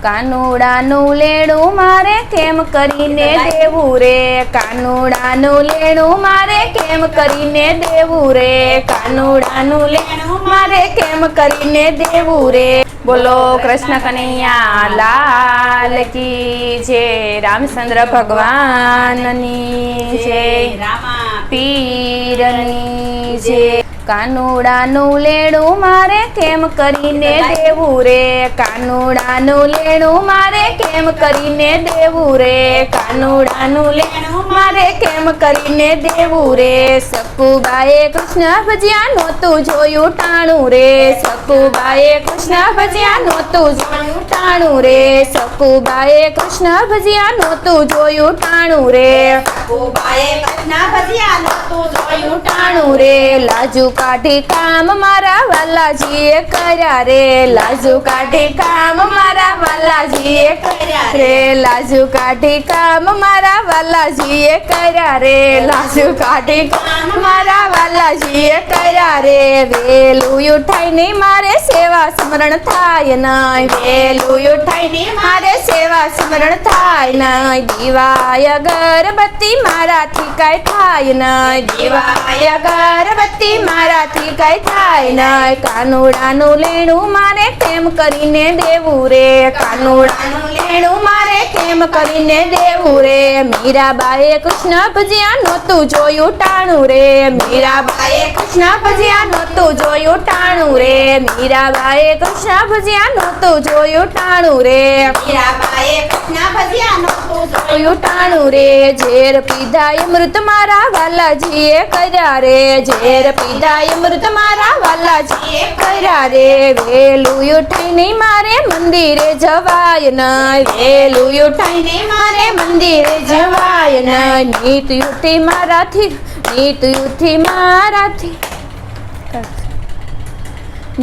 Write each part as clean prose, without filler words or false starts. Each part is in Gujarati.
કાનુડાનું લેણું મારે કેમ કરીને દેવું રે, કાનુડાનું લેણું મારે કેમ કરીને દેવું રે, કાનુડાનું લેણું મારે કેમ કરીને દેવું રે। બોલો કૃષ્ણ કનૈયા લાલ કી જય, રામચંદ્ર ભગવાનની જય, પીરની જય। કાનુડાનું લેણું મારે કેમ કરીને દેવું રે, કાનુડાનું લેણું મારે કેમ કરીને દેવું રે, કાનુડાનું લેણું મારે કેમ કરીને દેવું રે। સકુબાએ કૃષ્ણ ભજ્યા નહોતું જોયું ટાણું રે, સકુબાએ કૃષ્ણ ભજ્યા નહોતું જોયું ટાણું રે, સકુબાએ કૃષ્ણ ભજ્યા નહોતું જોયું ટાણું રે, સકુબાએ કૃષ્ણ ભજ્યા નહોતું જોયું ટાણું રે। લાજુ કાઢી કામ મારા વાલાજીએ કર્યા રે, લાજુ કાઢી કામ મારા વાલાજીએ કર્યા રે, લાજુ કાઢી કામ મારા વાલાજીએ કર્યા રે, લાજુ કાઢી કામ મારા વાલાજીએ કર્યા રે। વેલું ઉઠાઈને મારે સેવા સ્મરણ થાય નહીં, વેલું ઉઠાઈને મારે સેવા સ્મરણ થાય નહીં, દીવાય અગરબત્તી મારાથી કાંઈ થાય નહીં, દીવાય અગરબત્તી મારાથી કાંઈ થાય નહીં। કાનુડાનું લેણું મારે કેમ કરીને દેવું રે, કાનુડાનું લેણું મારે કેમ કરીને દેવું રે। મીરાબાએ કૃષ્ણ ભજ્યા નહોતું જોયું ટાણું રે, મીરાબાએ કૃષ્ણ ભજ્યા નહોતું જોયું ટાણું રે, મીરાબાએ કૃષ્ણ ભજ્યા નહોતું જોયું ટાણું રે, મીરાબાએ કૃષ્ણ ભજ્યા નહોતું જોયું ટાણું રે। ઝેર પીધા અમૃત મારા વાલાજીએ કર્યા રે, ઝેર પીધા અમૃત મારા વાલાજીએ કર્યા રે। વેલું ઉઠાઈને મારે મંદિરે જવાય નહીં, વેલું ઉઠાઈને મારે મંદિરે જવાય નહીં, નીત ઉઠી મારાથી, નીત ઉઠી મારાથી,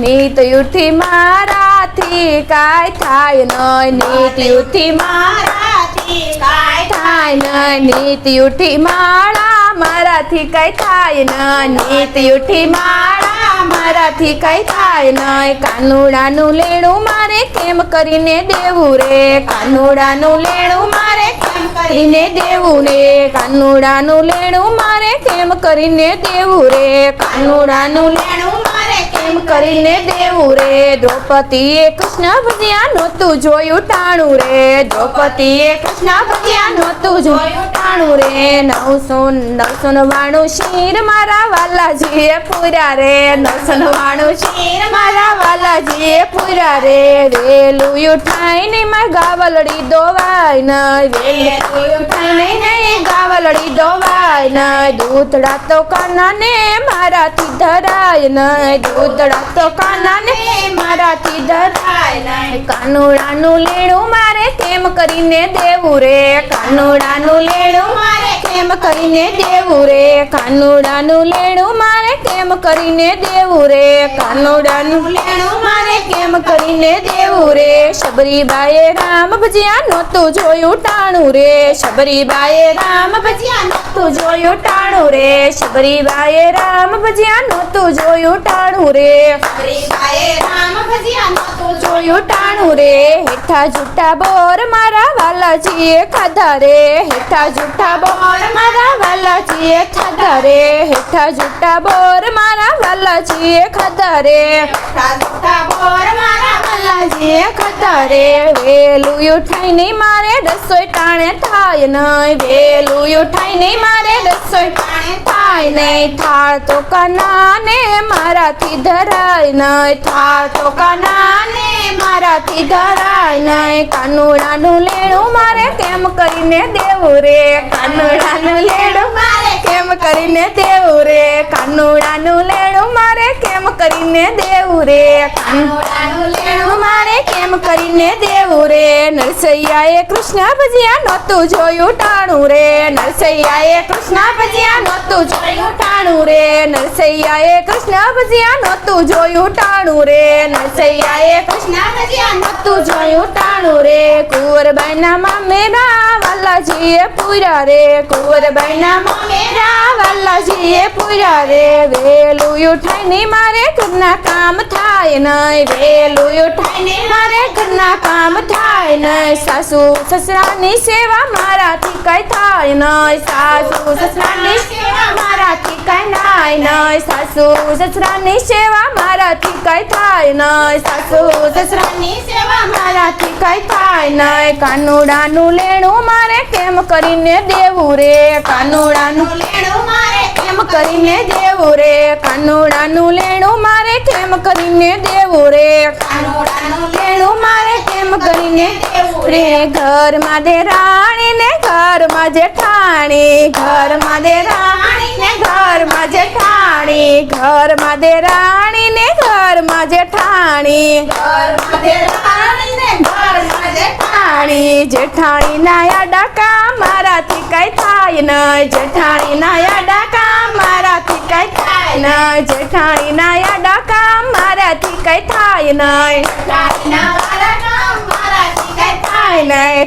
નીત ઉઠી મારાથી કાંઈ થાય નહીં, નીત ઉઠી મારાથી કાંઈ થાય નહીં, નીત ઉઠી માળા મારાથી કાંઈ થાય નહીં, નીત ઉઠી માળા મારાથી કાંઈ થાય નહીં। કાનુડાનું લેણું મારે કેમ કરીને દેવું રે, કાનુડાનું લેણું મારે કેમ કરીને દેવું રે, કાનુડાનું લેણું મારે કેમ કરીને દેવું રે, કાનુડાનું લેણું મારે કેમ કરીને દેવું રે। દ્રૌપદીએ કૃષ્ણ ભજ્યા નહોતું જોયું ટાણું રે, દ્રૌપદીએ કૃષ્ણ ભજ્યા નહોતું જોયું ટાણું રે, 999 શીર મારા વાલાજીએ પૂર્યા રે, 999 શીર મારા વાલાજીએ પૂર્યા રે। વેલું ઉઠાઈને માર ગાવલડી દોવાય નહીં, વેલું ઉઠાઈને ગાવલડી દોવાય નહીં, દૂધડા તો કાનાને મારાથી ધરાય નહીં, દૂધડા તો કાનાને મારાથી ધરાય નહીં। કાનુડાનું લેણું મારે કેમ કરીને દેવું રે, કાનુડાનું લેણું મારે કેમ કરીને દેવું રે, કાનુડાનું લેણું મારે કેમ કરીને દેવું રે, કાનુડાનું લેણું મારે કેમ કરીને દેવું રે। શબરીબાએ રામ ભજ્યા નહોતું જોયું ટાણું રે, શબરીબાએ રામ ભજ્યા નહોતું જોયું ટાણું રે, શબરીબાએ રામ ભજ્યા નહોતું જોયું ટાણું રે, શબરીબાએ રામ ભજ્યા નહોતું જોયું ટાણું રે। હેઠા જૂઠા બોર મારા વાલાજીએ ખાધા રે, હેઠા જૂઠા બોર મારા વાલાજીએ ખાધા રે, હેઠા જૂઠા બોર મારા વાલાજીએ ખાધા રે, હેઠા જૂઠા બોર મારા વાલાજીએ ખાધા રે। વેલું ઉઠાઈને મારે રસોઈ ટાણે થાય નહીં, વેલું ઉઠાઈને મારે રસોઈ ટાણે થાય નહીં, થાળ તો કાનાને મારાથી ધરાય નહીં, થાળ તો કાનાને મારાથી ધરાય નહીં। કાનુડાનું લેણું મારે કેમ કરીને દેવું રે, કાનુડાનું લેણું મારે કેમ કરીને દેવું રે, કાનુડાનું લેણું મારે કેમ કરીને દેવું રે, કાનુડાનું લેણું મારે કેમ કરીને દેવું રે। નરસૈયાએ કૃષ્ણ ભજ્યા નહોતું જોયું ટાણું રે, નરસૈયાએ કૃષ્ણ ભજ્યા નહોતું જોયું ટાણું રે, નરસૈયાએ કૃષ્ણ ભજ્યા નહોતું જોયું ટાણું રે, નરસૈયાએ કૃષ્ણ ભજ્યા નહોતું જોયું ટાણું રે। કુંવરબાઈના મામેરા વાલાજીએ પૂર્યા રે, કુંવરબાઈના મામેરા વાલાજીએ પૂર્યા રે। વેલું ઉઠાઈને મારે ઘરના કામ થાય નહીં વેલું ઉઠાઈને મારે ઘરના કામ થાય નહીં સાસુ સસરાની સેવા મારાથી કઈ થાય નહીં સાસુ સસરાની સેવા મારાથી કઈ થાય નહીં સાસુ સસરાની સેવા મારાથી કઈ થાય નહીં સાસુ સસરાની સેવા મારાથી કઈ થાય નહીં કાનુડાનું લેણું મારે કેમ કરીને દેવું રે કાનુડાનું લેણું મારે કેમ કરીને દેવું રે કાનુડાનું લેણું મારે કેમ કરીને દેવું રે કાનુડાનું લેણું મારે કેમ કરીને દેવું રે ઘરમાં દે રાણી ને ઘરમાં જેઠાણી ઘરમાં દે રાણી ને ઘરમાં જેઠાણી ઘરમાં દે રાણી ને ઘરમાં જેઠાણી ઘરમાં દે રાણી ને ઘરમાં જેઠાણી જેઠાણીના યાડા મારાથી કઈ થાય નહીં જેઠાણીના યાડા મારાથી કઈ થાય નહીં જેઠાણીના યાડા મારાથી કઈ થાય નહીં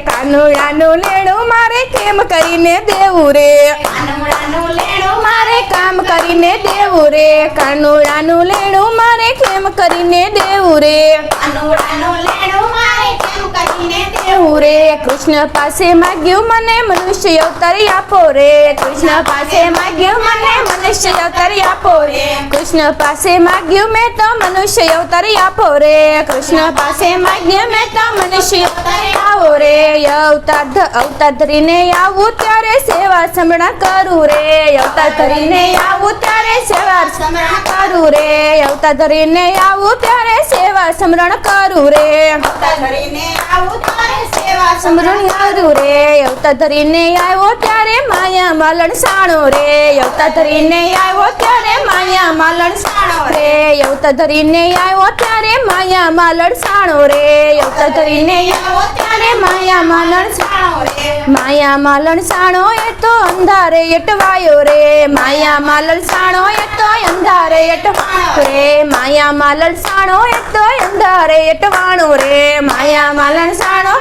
કાનુડાનું લેણું મારે કેમ કરીને દેવું રે કાનુડાનું લેણું મારે કામ કરીને દેવું રે કાનુડાનું લેણું મારે કેમ કરીને દેવું રે કાનુડાનું લેણું મારે કેમ કરીને દેવું રે કૃષ્ણ પાસે માગ્યું મને મનુષ્ય અવતાર આપો રે કૃષ્ણ પાસે માગ્યું મને મનુષ્ય અવતાર આપો રે કૃષ્ણ પાસે માગ્યું મેં તો મનુષ્ય અવતાર આપો રે કૃષ્ણ પાસે માગ્યું મેં તો મનુષ્ય અવતાર આવો રે અવતાર ધરીને આવું ત્યારે સેવા સમરણ કરું રે અવતાર ધરીને આવું ત્યારે સેવા સમરણ કરું રે અવતાર ધરીને આવું ત્યારે સેવા સમરણ કરું રે અવતાર ધરીને આવું ત્યારે સેવા સમરણ કરું રે અવતાર ધરીને આવ્યો ત્યારે માયા માલણ સાણો રે અવતાર ધરીને આવ્યો ત્યારે માયા માલણ સાણો રે અવતાર ધરીને આવ્યો ત્યારે માયા માલણ સાણો રે અવતાર ધરીને આવ્યો ત્યારે માયા માલણ સાણો રે માયા માલણ સાણો એ તો અંધારે એટવાયો રે માયા માલણ સાણો એ તો અંધારે એટવાયો રે માયા માલણ સાણો એ તો અંધારે એટવાણો રે માયા માલણ સાણો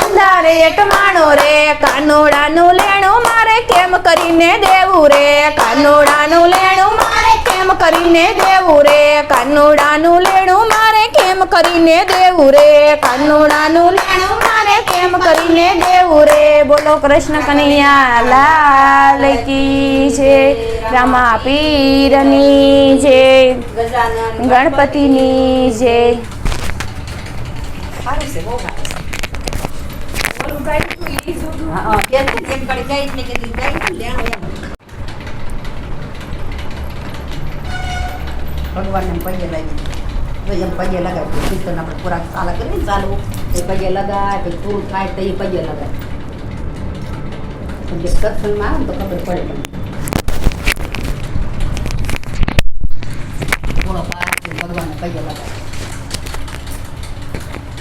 અંધારે એટવાણો રે કાનુડાનું લેણું મારે કેમ કરીને દેવું રે કાનુડાનું લેણું મારે કેમ કરીને દેવું રે કાનુડાનું લેણું મારે કેમ કરીને દેવું રે કાનુડાનું લેણું મારે કેમ કરીને દેવું રે બોલો કૃષ્ણ કનૈયા લાલ કી છે રામા પીરની છે ગણપતિની છે ભગવાનને પગે લાગી તો એમ પગે લગાવી કીર્તન આપણે પૂરા ચાલા કરીએ ને ચાલુ એ પગે લગાય પછી પૂરું થાય તો એ પગે લગાય જે સત્સંગમાં આવે ને તો ખબર પડે થોડો પાઠ ભગવાનને પગે લગાય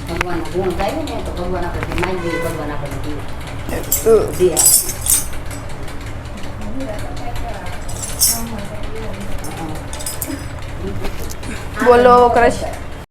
ભગવાનના ગુણ ગાય ને તો ભગવાન આપણે માઈ દઈએ ભગવાન આપણે દે બોલો કૃષ્ણ